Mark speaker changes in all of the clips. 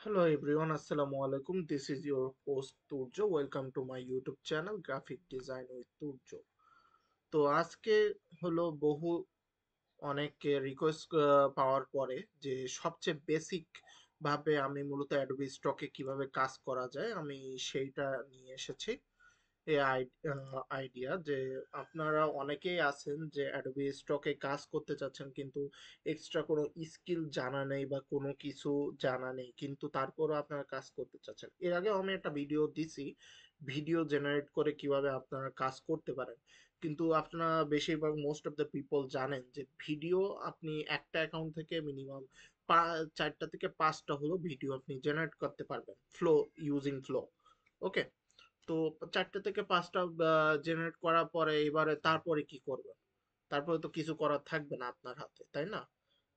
Speaker 1: Hello everyone, Assalamu alaikum. This is your host Turjo. Welcome to my YouTube channel Graphic Design with Turjo. তো আজকে হলো অনেকে request পাওয়ার পরে যে সবচেয়ে বেসিক ভাবে আমি মূলত অ্যাডোবি স্টকে কিভাবে কাজ করা যায় আমি সেইটা নিয়ে এসেছি। এই আইডিয়া যে আপনারা অনেকেই আছেন যে অ্যাডোবি স্টকে কাজ করতে চাচ্ছেন কিন্তু এক্সট্রা কোনো স্কিল জানা নেই বা কোনো কিছু জানা নেই কিন্তু তারপরও আপনারা কাজ করতে চাচ্ছেন। এর আগে আমি একটা ভিডিও দিছি, ভিডিও জেনারেট করে কিভাবে আপনারা কাজ করতে পারেন, কিন্তু আপনারা বেশিরভাগ মোস্ট অফ দ্য পিপল জানেন যে ভিডিও আপনি একটা অ্যাকাউন্ট থেকে মিনিমাম 4টা থেকে 5টা হলো ভিডিও আপনি জেনারেট করতে পারবেন ফ্লো, ইউজিং ফ্লো। ওকে, তো 4টা থেকে 5টা জেনারেট করার পরে এবারে তারপরে কি করবেন? তারপরে তো কিছু করার থাকবে না আপনার হাতে, তাই না?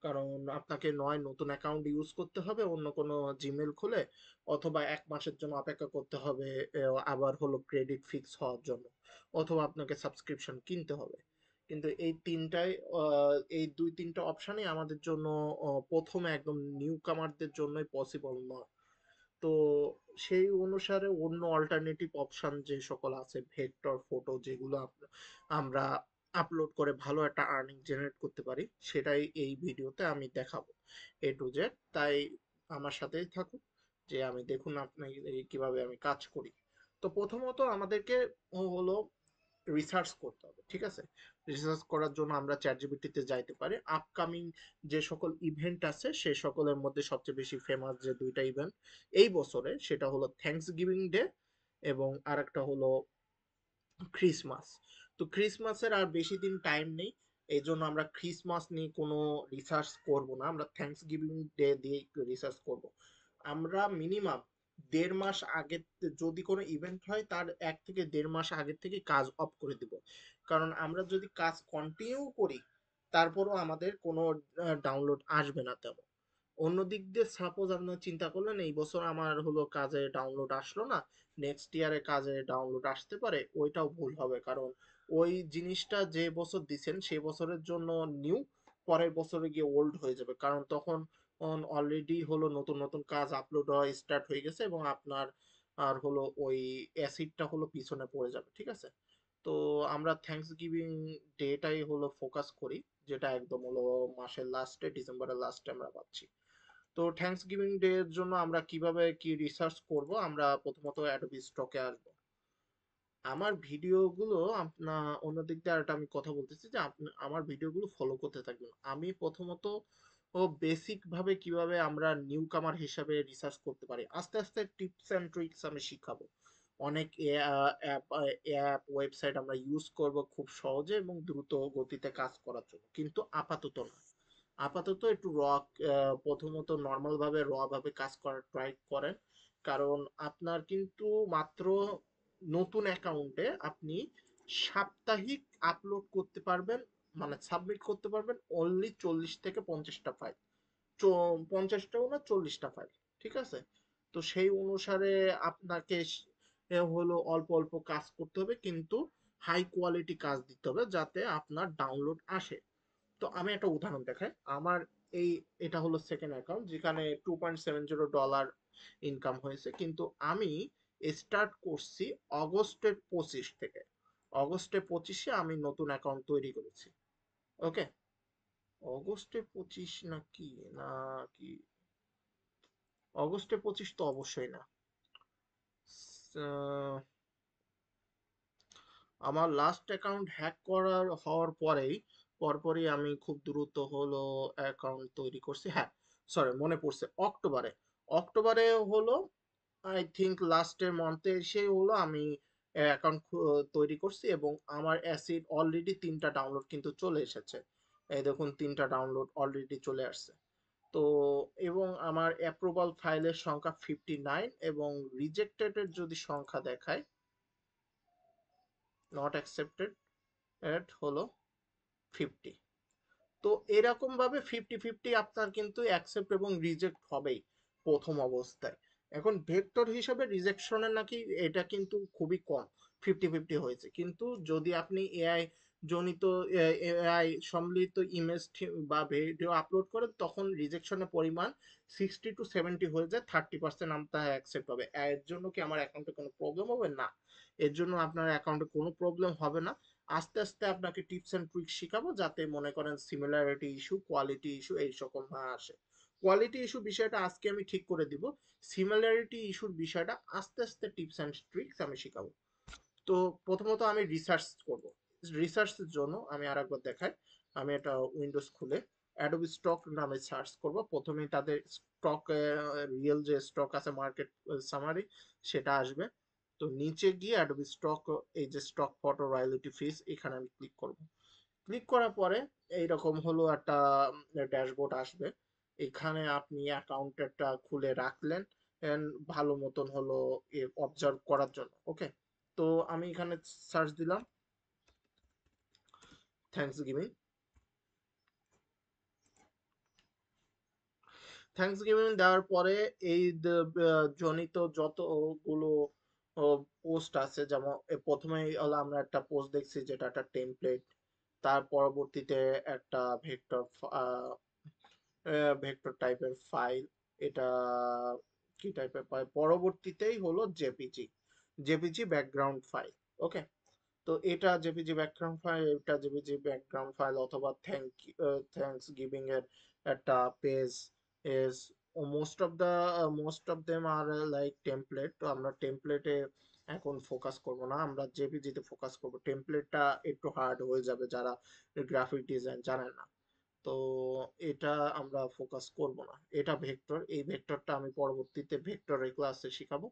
Speaker 1: কারণ আপনাকে নয় নতুন অ্যাকাউন্ট ইউজ করতে হবে অন্য কোনো জিমেল খুলে, অথবা 1 মাসের জন্য অপেক্ষা করতে হবে আবার হলো ক্রেডিট ফিক্স হওয়ার জন্য, অথবা আপনাকে সাবস্ক্রিপশন কিনতে হবে। কিন্তু এই তিনটাই এই 2-3টা অপশনই আমাদের জন্য প্রথমে একদম নিউ কামারদের জন্যই পসিবল নয়। তো সেই অনুসারে অন্য অল্টারনেটিভ অপশন যে সকল আছে, ভেক্টর ফটো, যেগুলো আমরা আপলোড করে ভালো একটা আর্নিং জেনারেট করতে পারি, সেটাই এই ভিডিওতে আমি দেখাবো A to Z। তাই আমার সাথেই থাকুন, যে আমি দেখুন আপনি কিভাবে আমি কাজ করি। তো প্রথমত আমাদেরকে হলো রিসার্চ করতে হবে, ঠিক আছে? রিসার্চ করার জন্য আমরা চ্যাট জিপিটিতে যাইতে পারি। আপকামিং যে সকল ইভেন্ট আছে সে সকলের মধ্যে সবচেয়ে বেশি ফেমাস যে 2টা ইভেন্ট এই বছরে, সেটা হলো থ্যাঙ্কস গিভিং ডে এবং আরেকটা হলো ক্রিসমাস। তো ক্রিসমাসের আর বেশি দিন টাইম নেই, এই জন্য আমরা ক্রিসমাস নিয়ে কোনো রিসার্চ করব না, আমরা থ্যাঙ্কস গিভিং ডে দিয়ে রিসার্চ করব। আমরা মিনিমাম 1.5 মাস আগে, যদি কোনো ইভেন্ট হয় তার 1 থেকে 1.5 মাস আগের থেকে কাজ অফ করে দিব। কারণ আমরা যদি কাজ কন্টিনিউ করি তারপরও আমাদের কোনো ডাউনলোড আসবে না তেমন। অন্য দিক দিয়ে সাপোজ আপনার চিন্তা করলেন এই বছর আমার হলো কাজে ডাউনলোড আসলো না, নেক্সট ইয়ারে কাজে ডাউনলোড আসতে পারে, ওইটাও ভুল হবে। কারণ ওই জিনিসটা যে বছর দিছেন সেই বছরের জন্য নিউ, পরের বছরে গিয়ে ওল্ড হয়ে যাবে, কারণ তখন অলরেডি হলো নতুন নতুন কাজ আপলোড হওয়া স্টার্ট হয়ে গেছে এবং আপনার আর হলো ওই অ্যাসিডটা হলো পিছনে পড়ে যাবে, ঠিক আছে? তো আমরা থ্যাঙ্কস গিভিং ডেটাই হলো ফোকাস করি, যেটা একদম হলো মাসের লাস্টে, ডিসেম্বরের লাস্টে আমরা পাচ্ছি। তো থ্যাঙ্কস গিভিং ডে এর জন্য আমরা কিভাবে কি রিসার্চ করব? আমরা প্রথমত অ্যাডোবি স্টকে আসবো। আমার ভিডিওগুলো আপনার অন্য দিক দিয়ে আরেকটা আমি কথা বলতেছি যে আপনি আমার ভিডিওগুলো ফলো করতে থাকবেন। আমি প্রথমত ও বেসিক ভাবে কিভাবে আমরা নিউ কামার হিসাবে রিসার্চ করতে পারি, আস্তে আস্তে টিপস এন্ড ট্রিক্স আমি শিখাবো। অনেক অ্যাপ ওয়েবসাইট আমরা ইউজ করব খুব সহজে এবং দ্রুত গতিতে কাজ করার জন্য, কিন্তু আপাতত না। আপাতত একটু প্রথমত নর্মাল ভাবে ভাবে কাজ করার ট্রাই করেন। কারণ আপনার কিন্তু মাত্র নতুন অ্যাকাউন্টে আপনি সাপ্তাহিক আপলোড করতে পারবেন, মানে সাবমিট করতে পারবেন অনলি 40 থেকে 50টা ফাইল। 50টাও না, 40টা ফাইল, ঠিক আছে? তো সেই অনুসারে আপনাকে হলো অল্প অল্প কাজ করতে হবে, কিন্তু হাই কোয়ালিটি কাজ দিতে হবে যাতে আপনার ডাউনলোড আসে। তো আমি একটা উদাহরণ দেখাই। আমার এই এটা হলো সেকেন্ড অ্যাকাউন্ট যেখানে $2.70 ইনকাম হয়েছে, কিন্তু আমি স্টার্ট করছি অগস্টের 25 থেকে। অগস্টের 25-এ আমি নতুন অ্যাকাউন্ট তৈরি করেছি। ওকে, অগস্টের 25 নাকি, না কি, অগস্টের 25 তো অবশ্যই না। আহ, আমার লাস্ট অ্যাকাউন্ট হ্যাক করার হওয়ার পরপরই আমি খুব দ্রুত হলো অ্যাকাউন্ট তৈরি করছি। হ্যাঁ, সরি, মনে পড়ছে, অক্টোবরে। অক্টোবরে হলো আই থিংক লাস্টের মান্থে এসে হলো আমি অ্যাকাউন্ট তৈরি করছি এবং আমার অ্যাসিড অলরেডি 3টা ডাউনলোড কিন্তু চলে এসেছে। এই দেখুন, 3টা ডাউনলোড অলরেডি চলে আসছে। তো এবং আমার অ্যাপ্রুভাল ফাইলের সংখ্যা 59 এবং রিজেক্টেড এর যদি সংখ্যা দেখায়, নট অ্যাকসেপ্টেড এর হলো 50। তো এরকম ভাবে 50-50 আপনার কিন্তু অ্যাকসেপ্ট এবং রিজেক্ট হবেই প্রথম অবস্থায়। এখন ভেক্টর হিসাবে রিজেকশনের নাকি এটা কিন্তু খুবই কম, 50-50 হয়েছে। কিন্তু যদি আপনি এআই জনিত এআই সম্মিলিত ইমেজ বা ভিডিও আপলোড করেন, তখন রিজেকশনের পরিমাণ 60 to 70 হয়ে যায়, 30% আপনার অ্যাকসেপ্ট হবে। এর জন্য কি আমার অ্যাকাউন্টে কোনো প্রবলেম হবে? না, এর জন্য আপনার অ্যাকাউন্টে কোনো প্রবলেম হবে না। আস্তে আস্তে আপনাকে টিপস অ্যান্ড ট্রিক্স শিখাবো, যাতে মনে করেন সিমিলারিটি ইস্যু, কোয়ালিটি ইস্যু এই সকল না আসে। কোয়ালিটি ইস্যু বিষয়টা আজকে আমি ঠিক করে দিব, সিমিলারিটি ইস্যুর বিষয়টা আস্তে আস্তে টিপস অ্যান্ড ট্রিক্স আমি শিখাবো। তো প্রথমত আমি রিসার্চ করব। রিসার্চের জন্য আমি আরেকবার দেখাই, আমি এটা উইন্ডোজ খুলে অ্যাডোবি স্টক নামে সার্চ করব। প্রথমেই তাদের স্টক, রিয়েল যে স্টক আছে মার্কেট সামারি, সেটা আসবে। তো নিচে গিয়ে অ্যাডোবি স্টক, এই যে স্টক ফটো রয়্যালিটি ফিস, এখানে আমি ক্লিক করব। ক্লিক করার পরে এইরকম হলো একটা ড্যাশবোর্ড আসবে। এখানে আপনি অ্যাকাউন্টটা খুলে রাখলেন ভালো মতন হলো অবজার্ভ করার জন্য। ওকে, তো আমি এখানে সার্চ দিলাম থ্যাংকস গিভিং। থ্যাংকস গিভিং দেওয়ার পরে এই জনিত যতগুলো পোস্ট আছে, যেমন প্রথমেই হলো আমরা একটা পোস্ট দেখছি যেটা একটা টেমপ্লেট, তার পরবর্তীতে একটা ভেক্টর, ভেক্টর টাইপের ফাইল, এটা কি টাইপের ফাইল, পরবর্তীতেই হলো JPG, JPG background file. Okay, তো এটা জেপিজি ব্যাকগ্রাউন্ড ফাইল, এটা জেপিজি ব্যাকগ্রাউন্ড ফাইল, অথবা থ্যাঙ্কস গিভিং এর একটা page is, most of them are like template. তো আমরা টেমপ্লেটে এখন ফোকাস করব না, আমরা জেপিজি তে ফোকাস করব। টেমপ্লেটটা একটু হার্ড হয়ে যাবে যারা গ্রাফিক ডিজাইন জানেন না, তো এটা আমরা ফোকাস করব না। এটা ভেক্টর, এই ভেক্টরটা আমি পরবর্তীতে ভেক্টরের ক্লাসে শিখাবো।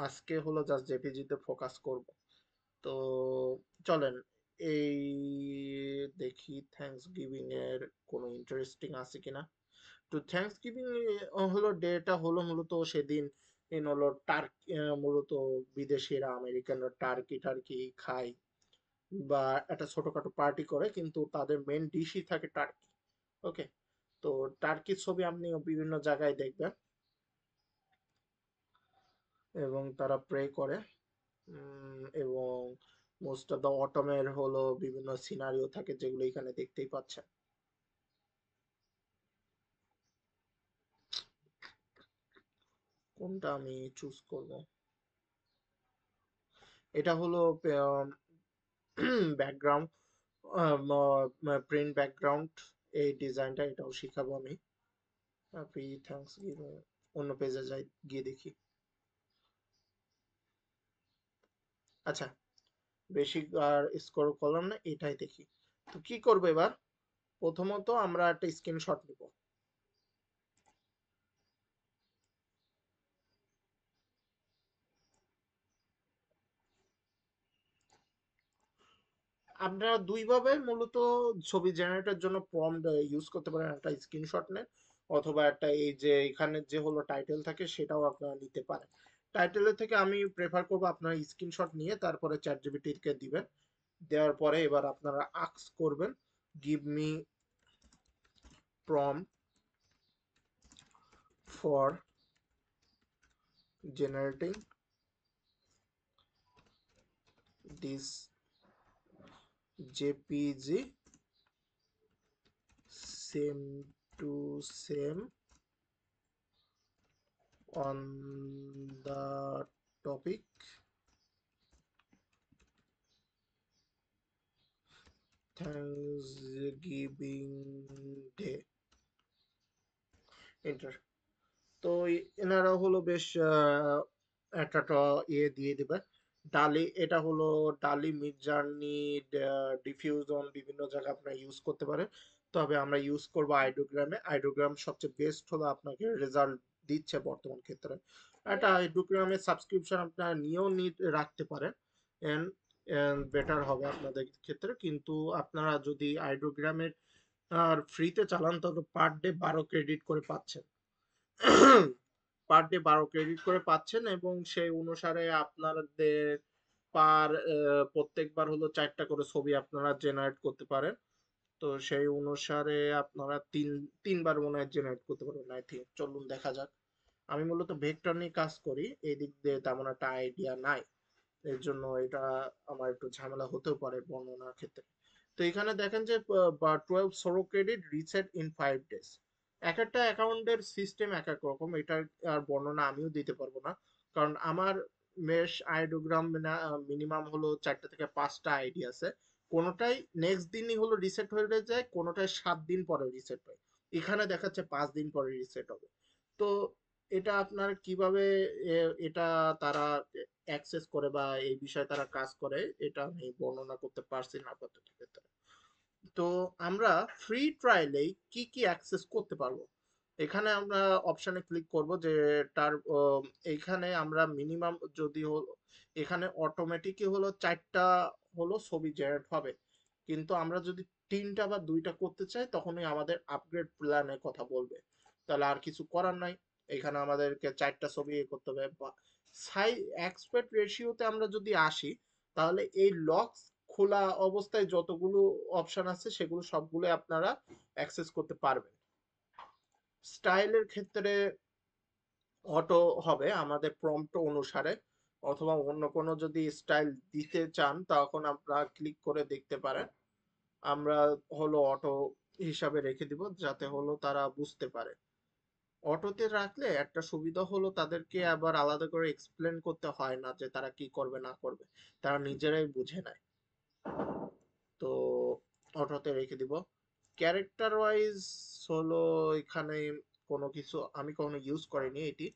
Speaker 1: আজকে হলো জাস্ট জেপিজি তে ফোকাস করব। তো চলেন এই দেখি থ্যাঙ্কস গিভিং এর কোনো ইন্টারেস্টিং আছে কিনা। তো থ্যাঙ্কস গিভিং হলো ডেটা হলো মূলত সেদিন হলো টার্কি, মূলত বিদেশিরা আমেরিকানরা টার্কি টার্কি খায় বা একটা ছোটখাটো পার্টি করে, কিন্তু তাদের মেন ডিশই থাকে টার্কি। ওকে, তো টার্কির ছবি আপনি বিভিন্ন জায়গায় দেখবেন, এবং তারা প্রে করে। এবং মোস্ট অফ দ্য অটমের হলো বিভিন্ন সিনারিও থাকে, যেগুলো এখানে দেখতেই পাচ্ছেন। কোনটা আমি চুজ করব? এটা হলো ব্যাকগ্রাউন্ড, প্রিন্ট ব্যাকগ্রাউন্ড, এই ডিজাইনটা, এটাও শিখাবো আমি। হ্যাপি থ্যাঙ্কস গিভিং, অন্য পেজে যাই, গিয়ে দেখি। আচ্ছা, বেশি আর স্ক্রল করলাম না, এটাই দেখি। তো কি করবো এবার? প্রথমত আমরা একটা স্ক্রিনশট নিব। আপনারা দুইভাবে মূলত ছবি জেনারেটর জন্য প্রম্পট ইউজ করতে পারেন, একটা স্ক্রিনশট নেন, অথবা একটা এই যে এখানে যে হলো টাইটেল থাকে সেটাও আপনারা নিতে পারেন। টাইটেলের থেকে আমি প্রেফার করবো আপনারা স্ক্রিনশট নিয়ে তারপরে চ্যাট জিপিটি কে দিবেন। দেওয়ার পরে এবার আপনারা আস্ক করবেন, give me prompt for generating this JPG same to same on the topic Thanksgiving Day, enter. তো এনারা হলো বেশ একটা ইয়ে দিয়ে দেবে। ডালি, এটা হলো ডালি মিড জার্নি ডিফিউজন, বিভিন্ন জায়গায় আপনারা ইউজ করতে পারেন, তবে আমরা ইউজ করব আইডোগ্রামে। আইডোগ্রাম সবচেয়ে বেস্ট হলো, আপনাকে রেজাল্ট দিচ্ছে বর্তমান ক্ষেত্রে। একটা আইডোগ্রামের সাবস্ক্রিপশন আপনারা নিয়েও রাখতে পারেন, এন্ড বেটার হবে আপনাদের ক্ষেত্রে। কিন্তু আপনারা যদি আইডোগ্রামের আর ফ্রিতে চালান, তাহলে পার ডে 12 ক্রেডিট করে পাচ্ছেন। পার ডে 12 ক্রেডিট করে পাচ্ছেন, এবং সেই অনুসারে আপনাদের পার প্রত্যেকবার হলো 4টা করে ছবি আপনারা জেনারেট করতে পারেন। তো সেই অনুসারে আপনারা তিনবার মনে হয় জেনারেট করতে পারবেন আই থিঙ্ক। চলুন দেখা যাক। আমি মূলত ভেক্টর নিয়ে কাজ করি, এই দিক দিয়ে তেমন একটা আইডিয়া নাই, এর জন্য এটা আমার একটু ঝামেলা হতেও পারে বর্ণনার ক্ষেত্রে। তো এখানে দেখেন যে 12 সরো ক্রেডিট রিসেট ইন 5 days। এক একটা অ্যাকাউন্টের সিস্টেম এক এক রকম, এটার আর বর্ণনা আমিও দিতে পারবো না, কারণ আমার মেশ আইডোগ্রাম মিনিমাম হলো 4 থেকে 5টা আইডি আছে। কোনোটাই নেক্সট দিনই হলো রিসেট হয়ে যায়, কোনোটাই 7 দিন পরে রিসেট হয়। এখানে দেখাচ্ছে 5 দিন পরে রিসেট হবে। তো এটা আপনার কিভাবে এটা তারা অ্যাক্সেস করে বা এই বিষয়ে তারা কাজ করে, এটা আমি বর্ণনা করতে পারছি না আপাতত ক্ষেত্রে। তো আমরা ফ্রি ট্রায়ালেই কি কি অ্যাক্সেস করতে পারবো, এখানে আমরা অপশানে ক্লিক করব যে তার এইখানে আমরা মিনিমাম যদি এখানে অটোমেটিকই হলো 4টা হলো ছবি জেনারেট হবে, কিন্তু আমরা যদি 3টা বা 2টা করতে চাই তখনই আমাদের আপগ্রেড প্ল্যানের কথা বলবে। তাহলে আর কিছু করার নাই, এখানে আমাদেরকে 4টা ছবি করতে হবে। সাইজ অ্যাসপেক্ট রেশিওতে আমরা যদি আসি, তাহলে এই লক খোলা অবস্থায় যতগুলো অপশন আছে সেগুলো সবগুলো আপনারা অ্যাক্সেস করতে পারবেন। স্টাইলের ক্ষেত্রে অটো হবে আমাদের প্রম্পট অনুসারে, অথবা অন্য কোনো যদি স্টাইল দিতে চান তখন আপনারা ক্লিক করে দেখতে পারেন। আমরা হলো অটো হিসাবে রেখে দিব যাতে হলো তারা বুঝতে পারে। অটোতে রাখলে একটা সুবিধা হলো তাদেরকে আবার আলাদা করে এক্সপ্লেন করতে হয় না যে তারা কি করবে না করবে, তারা নিজেরাই বুঝে নেয়। তো অটোতে রেখে দিব। ক্যারেক্টার ওয়াইজ হলো এখানে কোনো কিছু আমি কখনো ইউজ করিনি এটি,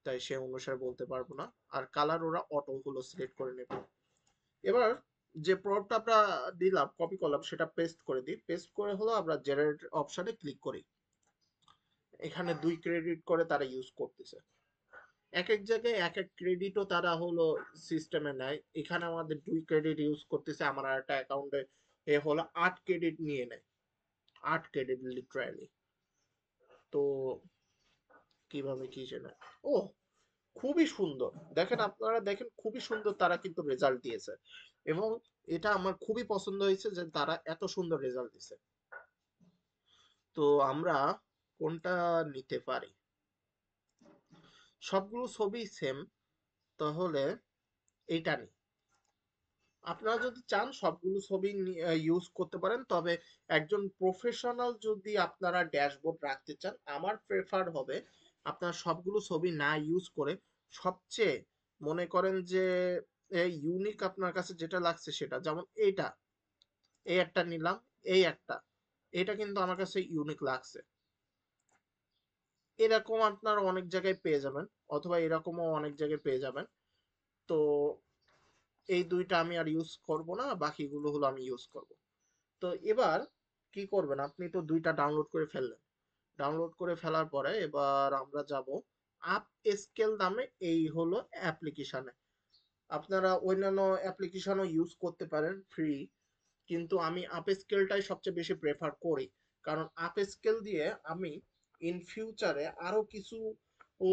Speaker 1: তাই সে অনুসারে বলতে পারবো না। আর কালার ওরা অটো হলো সিলেক্ট করে নেবে। এবার যে প্রম্পট আমরা দিলাম কপি করলাম সেটা পেস্ট করে দিই, পেস্ট করে হলো আমরা জেনারেট অপশনে ক্লিক করি। এখানে 2 ক্রেডিট করে তারা ইউজ করতেছে, এক এক জায়গায় এক এক ক্রেডিটও তারা হলো সিস্টেমে নেয়। এখানে আমাদের 2 ক্রেডিট ইউজ করতেছে, আমার একটা অ্যাকাউন্টে এ হলো 8 ক্রেডিট নিয়ে নেয়, 8 ক্রেডিট লিটারালি। তো কিভাবে কি জানে, ও খুবই সুন্দর, দেখেন আপনারা দেখেন খুবই সুন্দর তারা কিন্তু রেজাল্ট দিয়েছে, এবং এটা আমার খুবই পছন্দ হয়েছে যে তারা এত সুন্দর রেজাল্ট দিয়েছে। তো আমরা কোনটা নিতে পারি, সবগুলো ছবি সেম, তাহলে এইটা নিই। আপনারা যদি চান সবগুলো ছবি ইউজ করতে পারেন, তবে একজন প্রফেশনাল যদি আপনারা ড্যাশবোর্ড রাখতে চান, আমার প্রেফার হবে আপনার সবগুলো ছবি না ইউজ করে সবচেয়ে মনে করেন যে ইউনিক আপনার কাছে যেটা লাগছে সেটা, যেমন এইটা, এই একটা নিলাম, এই একটা, এটা কিন্তু আমার কাছে ইউনিক লাগছে। এরকম আপনারা অনেক জায়গায় পেয়ে যাবেন, অথবা এরকমও অনেক জায়গায় পেয়ে যাবেন। তো এই দুইটা আমি আর ইউজ করব না, বাকিগুলো হলো আমি ইউজ করব। তো এবার কি করবেন, আপনি তো 2টা ডাউনলোড করে ফেললেন, ডাউনলোড করে ফেলার পরে এবার আমরা যাব আপ স্কেল নামে এই হলো অ্যাপ্লিকেশনে। আপনারা অন্যান্য অ্যাপ্লিকেশনও ইউজ করতে পারেন ফ্রি, কিন্তু আমি আপ স্কেলটাই সবচেয়ে বেশি প্রেফার করি, কারণ আপ স্কেল দিয়ে আমি ইন ফিউচারে আরো কিছু ও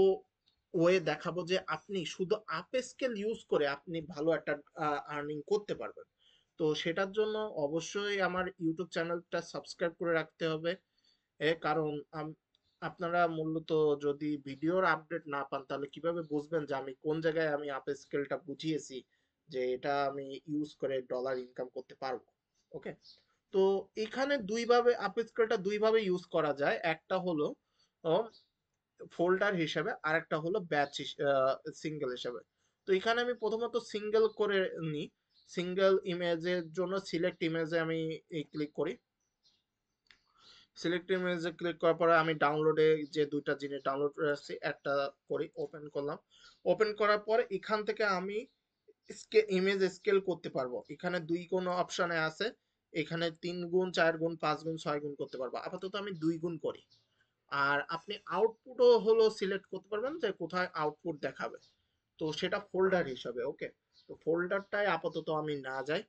Speaker 1: ওয়ে দেখাবো যে আপনি শুধু আপ স্কেল ইউজ করে আপনি ভালো একটা আর্নিং করতে পারবেন। তো সেটার জন্য অবশ্যই আমার ইউটিউব চ্যানেলটা সাবস্ক্রাইব করে রাখতে হবে। কারণ আপনারা মূলত যদি ভিডিওর আপডেট না পান তাহলে কিভাবে বুঝবেন যে আমি কোন জায়গায় আমি আপ স্কেলটা বুঝিয়েছি যে এটা আমি ইউজ করে ডলার ইনকাম করতে পারবো। ওকে, তো এখানে দুইভাবে আপ স্কেলটা দুইভাবে ইউজ করা যায়, একটা হলো ফোল্ডার হিসেবে আর একটা হলো ব্যাচ সিঙ্গেল হিসেবে। তো এখানে আমি প্রথমত সিঙ্গেল করে নিই, সিঙ্গেল ইমেজের জন্য সিলেক্ট ইমেজে আমি ক্লিক করি। সিলেক্ট ইমেজে ক্লিক করার পরে আমি ডাউনলোডে যে 2টা জিনিস ডাউনলোড করে আসছি একটা করি, ওপেন করলাম। ওপেন করার পরে এখান থেকে আমি ইমেজ স্কেল করতে পারবো, এখানে 2 গুণ অপশনে আছে, এখানে 3 গুণ 4 গুণ 5 গুণ 6 গুণ করতে পারবো, আপাতত আমি 2 গুণ করি। আর আপনি আউটপুটও হলো সিলেক্ট করতে পারবেন যে কোথায় আউটপুট দেখাবে, তো সেটা ফোল্ডার হিসাবে। ওকে, তো ফোল্ডারটাই আপাতত আমি না যাই,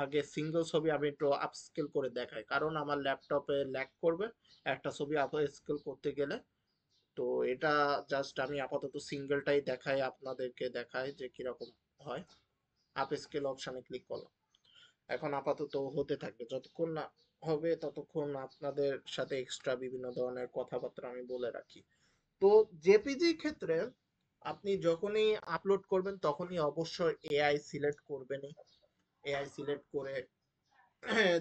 Speaker 1: আগে সিঙ্গেল ছবি আমি একটু আপস্কেল করে দেখাই, কারণ আমার ল্যাপটপে ল্যাগ করবে একটা ছবি আপস্কেল করতে গেলে। তো এটা জাস্ট আমি আপাতত সিঙ্গেলটাই দেখাই, আপনাদেরকে দেখাই যে কিরকম হয়। আপস্কেল অপশানে ক্লিক করলাম, এখন আপাতত হতে থাকবে, যতক্ষণ না হবে ততক্ষণ আপনাদের সাথে এক্সট্রা বিভিন্ন ধরনের কথাবার্তা আমি বলে রাখি। তো জেপিজি ক্ষেত্রে আপনি যখনই আপলোড করবেন তখনই অবশ্যই এআই সিলেক্ট করবেনই, এআই সিলেক্ট করে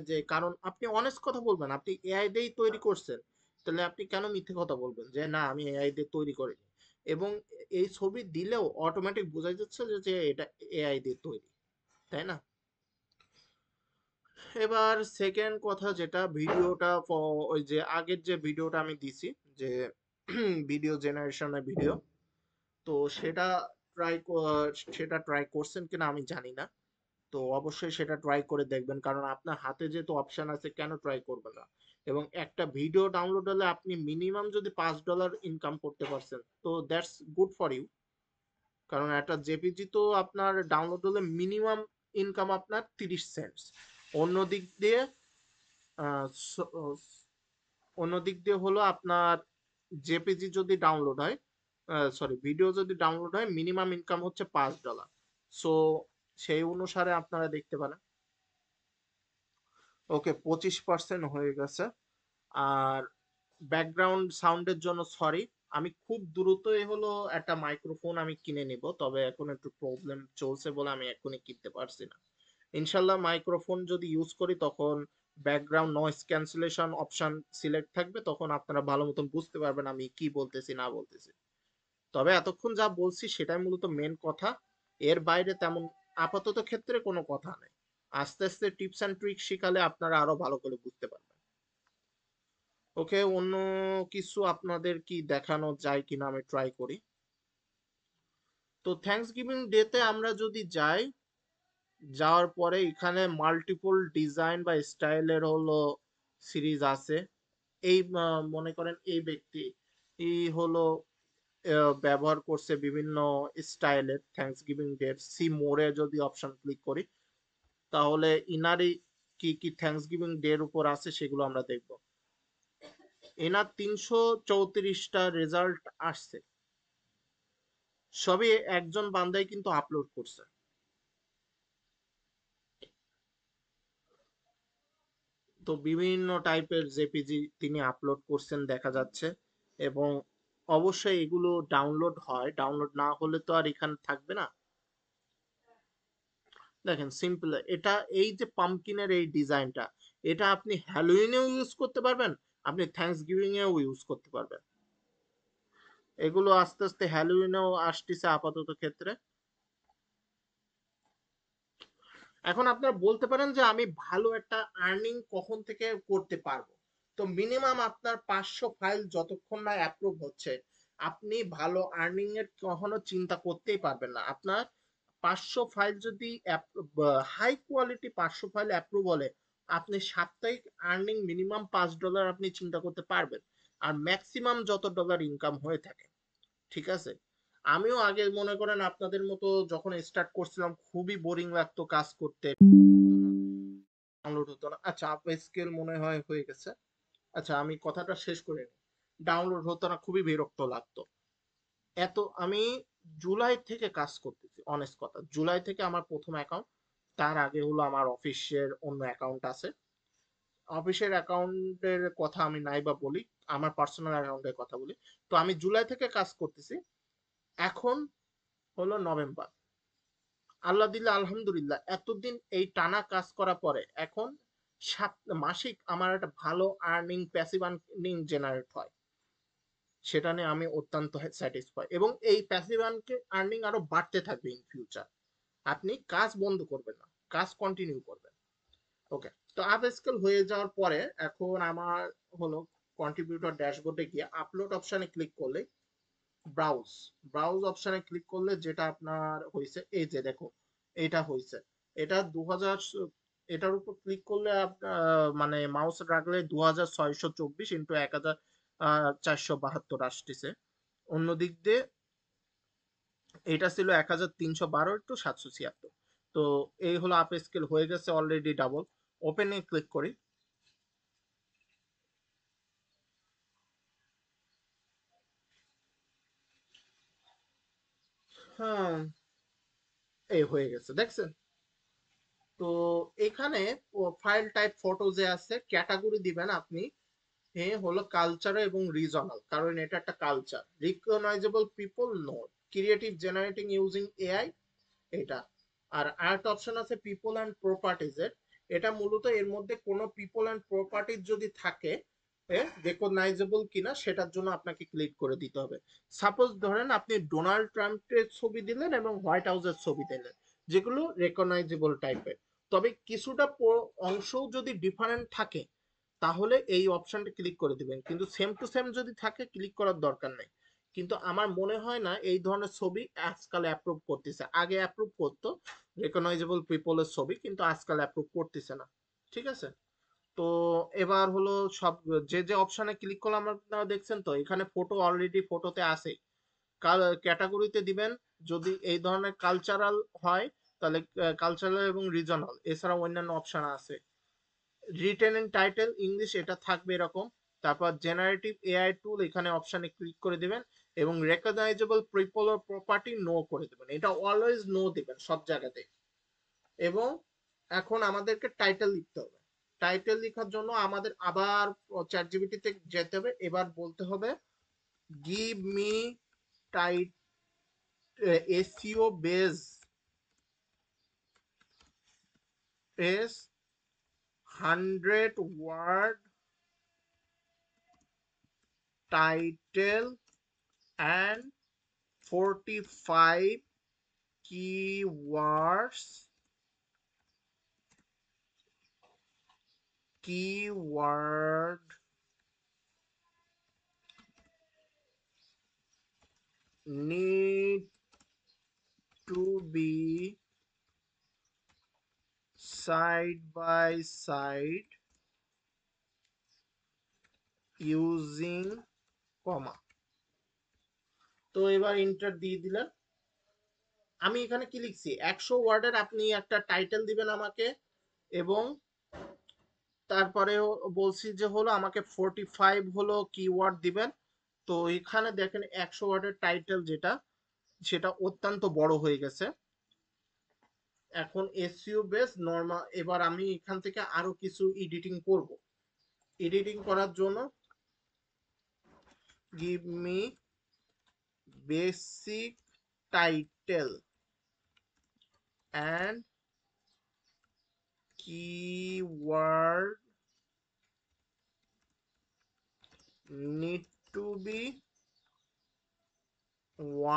Speaker 1: যে কারণ আপনি অনেস্ট কথা বলবেন, আপনি এআই দিয়েই তৈরি করছেন, তাহলে আপনি কেন মিথ্যে কথা বলবেন যে না আমি এআই দিয়ে তৈরি করিনি? এবং এই ছবি দিলেও অটোমেটিক বোঝা যাচ্ছে যে এটা এআই দিয়ে তৈরি, তাই না? এবার সেকেন্ড কথা যেটা ভিডিওটা ওই যে আগের যে ভিডিওটা আমি দিছি, যে ভিডিও জেনারেশনের ভিডিও, তো সেটা ট্রাই সেটা ট্রাই করছেন কিনা আমি জানি না। তো অবশ্যই সেটা ট্রাই করে দেখবেন, কারণ আপনার হাতে যেহেতু অপশন আছে কেন ট্রাই করবেন না? এবং একটা ভিডিও ডাউনলোড হলে আপনি মিনিমাম যদি $5 ইনকাম করতে পারছেন, তো দ্যাটস গুড ফর ইউ। কারণ একটা জেপিজি তো আপনার ডাউনলোড হলে মিনিমাম ইনকাম আপনার 30 সেন্টস। অন্য দিক দিয়ে আহ, স- অন্য দিক দিয়ে হলো আপনার জেপিজি যদি ডাউনলোড হয়, সরি ভিডিও যদি ডাউনলোড হয়, মিনিমাম ইনকাম হচ্ছে $5। সো সেই অনুসারে আপনারা দেখতে পারেন। ওকে, 25% হয়ে গেছে। আর ব্যাকগ্রাউন্ড সাউন্ডের জন্য সরি, আমি খুব দ্রুতই হলো একটা মাইক্রোফোন আমি কিনে নিব, তবে এখন একটু প্রবলেম চলছে বলে আমি এখনই কিনতে পারছি না। ইনশাল্লাহ মাইক্রোফোন যদি ইউজ করি তখন background noise cancellation option select থাকবে, তখন আপনারা ভালো মতন বুঝতে পারবেন আমি কি বলতেছি না বলতেছি। তবে এতক্ষণ যা বলছি সেটাই মূলত মেন কথা, এর বাইরে তেমন আপাতত ক্ষেত্রে কোনো কথা নেই। আস্তে আস্তে টিপস অ্যান্ড ট্রিক শিখালে আপনারা আরো ভালো করে বুঝতে পারবেন। ওকে, অন্য কিছু আপনাদের কি দেখানো যায় কিনা আমি ট্রাই করি। তো থ্যাঙ্কস গিভিং ডেতে আমরা যদি যাই, যাওয়ার পরে এখানে মাল্টিপল ডিজাইন বা স্টাইলের হলো সিরিজ আছে। এই মনে করেন এই ব্যক্তি এই হলো ব্যবহার করছে বিভিন্ন স্টাইলের থ্যাঙ্কস গিভিং ডে। সি মোরে যদি অপশন ক্লিক করি, তাহলে ইনারই কি কি থ্যাঙ্কস গিভিং ডে এর উপর আছে সেগুলো আমরা দেখব। এনার 334টা রেজাল্ট আসছে, সবই একজন বান্দাই কিন্তু আপলোড করছে। তো বিভিন্ন টাইপের জেপিজি তিনি আপলোড করছেন দেখা যাচ্ছে। এবং অবশ্যই এগুলো ডাউনলোড হয়, ডাউনলোড না হলে তো আর এখানে থাকবে না। দেখেন সিম্পল, এটা এই যে পামকিনের এই ডিজাইনটা, এটা আপনি হ্যালোইনেও ইউজ করতে পারবেন, আপনি থ্যাঙ্কস গিভিং এও ইউজ করতে পারবেন। এগুলো আস্তে আস্তে হ্যালোইনেও আসতেছে আপাতত ক্ষেত্রে। এখন আপনারা বলতে পারেন যে আমি ভালো একটা আর্নিং কখন থেকে করতে পারবো? তো মিনিমাম আপনার 500 ফাইল যতক্ষণ না অ্যাপ্রুভ হচ্ছে, আপনি ভালো আর্নিং এর কখনো চিন্তা করতেই পারবেন না। আপনার 500 ফাইল যদি হাই কোয়ালিটি 500 ফাইল অ্যাপ্রুভ হলে, আপনি সাপ্তাহিক আর্নিং মিনিমাম $5 আপনি চিন্তা করতে পারবেন। আর ম্যাক্সিমাম যত ডলার ইনকাম হয়ে থাকে, ঠিক আছে? আমিও আগে মনে করেন আপনাদের মতো যখন স্টার্ট করছিলাম খুবই বোরিং লাগতো কাজ করতে, ডাউনলোড হতো না। আচ্ছা, আপ স্কেল মনে হয় হয়ে গেছে। আচ্ছা, আমি কথাটা শেষ করে নিই। ডাউনলোড হতো না, খুবই বিরক্ত লাগতো। এত আমি জুলাই থেকে কাজ করতেছি, অনেস্ট কথা, জুলাই থেকে আমার প্রথম অ্যাকাউন্ট। তার আগে হলো আমার অফিসের অন্য অ্যাকাউন্ট আছে। অফিসের অ্যাকাউন্টের কথা আমি নাই বা বলি, আমার পার্সোনাল অ্যাকাউন্টের কথা বলি। তো আমি জুলাই থেকে কাজ করতেছি, এখন হলো নভেম্বর। আল্লাহ দিলে আলহামদুলিল্লাহ, এতদিন এই টানা কাজ করার পরে এখন সাত মাসিক আমার একটা ভালো আর্নিং, প্যাসিভ আর্নিং জেনারেট হয়। সেটা নিয়ে আমি অত্যন্ত স্যাটিসফাই, এবং এই প্যাসিভ আর্নিং আরো বাড়তে থাকবে ইন ফিউচার। আপনি কাজ বন্ধ করবেন না, কাজ কন্টিনিউ করবেন। ওকে, তো আপ স্কেল হয়ে যাওয়ার পরে এখন আমার হলো কন্ট্রিবিউটর ড্যাশবোর্ডে গিয়ে আপলোড অপশনে ক্লিক করলে, ব্রাউজ ব্রাউজ অপশনে ক্লিক করলে যেটা আপনার হয়েছে এই যে দেখো, এটা হয়েছে। এটা 2000, এটার উপর ক্লিক করলে মানে মাউস রাখলে 2624 ইন্টু 1472 আসতেছে। অন্য দিক দিয়ে এটা ছিল 1312 একটু 776। তো এই হলো আপ স্কেল হয়ে গেছে অলরেডি ডাবল। ওপেনে ক্লিক করি। হ্যাঁ, এই হয়ে গেছে দেখছেন? তো এখানে ফাইল টাইপ ফটো যে আছে, ক্যাটাগরি দিবেন আপনি। এ হলো কালচার এবং রিজনাল, কারণ এটা একটা culture. Recognizable people no, creative generating using AI, এটা। আর আর্ট অপশন আছে পিপল অ্যান্ড প্রপার্টিজ এর, এটা মূলত এর মধ্যে কোনো পিপল অ্যান্ড প্রপার্টি যদি থাকে রেকগনাইজেবল কিনা সেটার জন্য আপনাকে ক্লিক করে দিতে হবে। সাপোজ ধরেন আপনি ডোনাল্ড ট্রাম্পের ছবি দিলেন এবং হোয়াইট হাউসের ছবি দিলেন, যেগুলো রেকগনাইজেবল টাইপের, তবে কিছুটা অংশও যদি ডিফারেন্ট থাকে তাহলে এই অপশনটা ক্লিক করে দিবেন, কিন্তু সেম টু সেম যদি থাকে ক্লিক করার দরকার নেই। কিন্তু আমার মনে হয় না এই ধরনের ছবি আজকাল অ্যাপ্রুভ করতেছে, আগে অ্যাপ্রুভ করতো রেকগনাইজেবল পিপলের ছবি, কিন্তু আজকাল অ্যাপ্রুভ করতেছে না। ঠিক আছে, তো এবার হলো সব যে যে অপশনে ক্লিক করলাম আপনারা দেখছেন তো এখানে ফটো অলরেডি ফটোতে আছে। ক্যাটাগরিতে দিবেন যদি এই ধরনের কালচারাল হয় তাহলে কালচারাল এবং রিজনাল, এছাড়া অন্যান্য অপশন আছে। রিটেন এন্ড টাইটেল ইংলিশ এটা থাকবে এরকম। তারপর জেনারেটিভ এআই টুল এখানে অপশনে ক্লিক করে দিবেন এবং রেকগনাইজেবল পিপল অর প্রপার্টি নো করে দিবেন, এটা অলওয়েজ নো দিবেন সব জায়গাতে। এবং এখন আমাদেরকে টাইটেল লিখতে হবে। টাইটেল লেখার জন্য আমাদের আবার চ্যাট জিপিটিতে যেতে হবে, এবার বলতে হবে give me tight SEO base এস 100 word title and 45 keywords keyword need to be side by side using comma। তো এবার ইন্টার দিয়ে দিলেন। আমি এখানে কি লিখছি, 100 ওয়ার্ডের আপনি একটা টাইটেল দিবেন আমাকে, এবং তারপরে বলছি যে হলো আমাকে 45 হলো কিওয়ার্ড দিবেন। তো এখানে দেখেন 100 ওয়ার্ডের টাইটেল যেটা, সেটা অত্যন্ত বড় হয়ে গেছে। এখন এসইও বেস নরমাল, এবার আমি এখান থেকে আরো কিছু এডিটিং করব। এডিটিং করার জন্য give me basic title and keyword need to be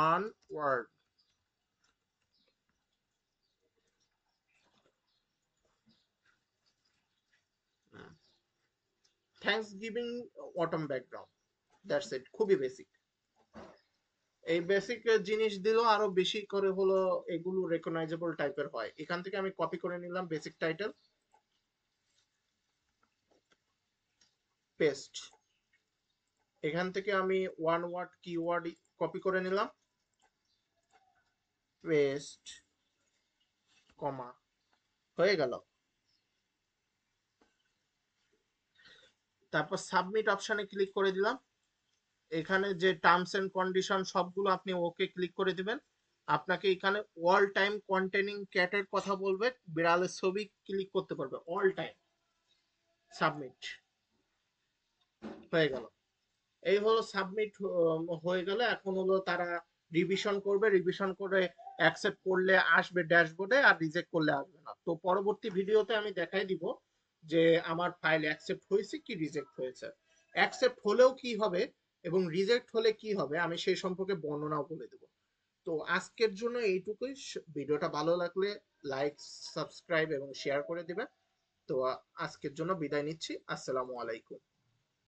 Speaker 1: one word। Thanks giving autumn background, that's it, খুবই বেসিক। এই বেসিক জিনিস দিলেও আরো বেশি করে হলো এগুলো রেকগনাইজেবল টাইপের হয়। এখান থেকে আমি কপি করে নিলাম বেসিক টাইটেল, পেস্ট। এখান থেকে আমি ওয়ান ওয়ার্ড কিওয়ার্ড কপি করে নিলাম, পেস্ট, কমা, হয়ে গেল। তারপর সাবমিট অপশনে ক্লিক করে দিলাম। এখানে যে টার্মস এন্ড কন্ডিশন সবগুলো আপনি ওকে ক্লিক করে দিবেন। আপনাকে এখানে অল টাইম কন্টেনিং ক্যাটের কথা বলবে, বিড়ালের ছবি ক্লিক করতে পারবে অল টাইম। সাবমিট, হয়ে গেল। এই হলো সাবমিট হয়ে গেলে এখন হলো তারা রিভিশন করবে, রিভিশন করে অ্যাকসেপ্ট করলে আসবে ড্যাশবোর্ডে, আর রিজেক্ট করলে আসবে না। তো পরবর্তী ভিডিওতে আমি দেখাই দিব যে আমার ফাইল অ্যাকসেপ্ট হয়েছে কি রিজেক্ট হয়েছে। অ্যাকসেপ্ট হলেও কি হবে এবং রিজেক্ট হলে কি হবে আমি সেই সম্পর্কে বর্ণনাও বলে দেব। তো আজকের জন্য এইটুকুই। ভিডিওটা ভালো লাগলে লাইক, সাবস্ক্রাইব এবং শেয়ার করে দিবেন। তো আজকের জন্য বিদায় নিচ্ছি। আসসালামু আলাইকুম।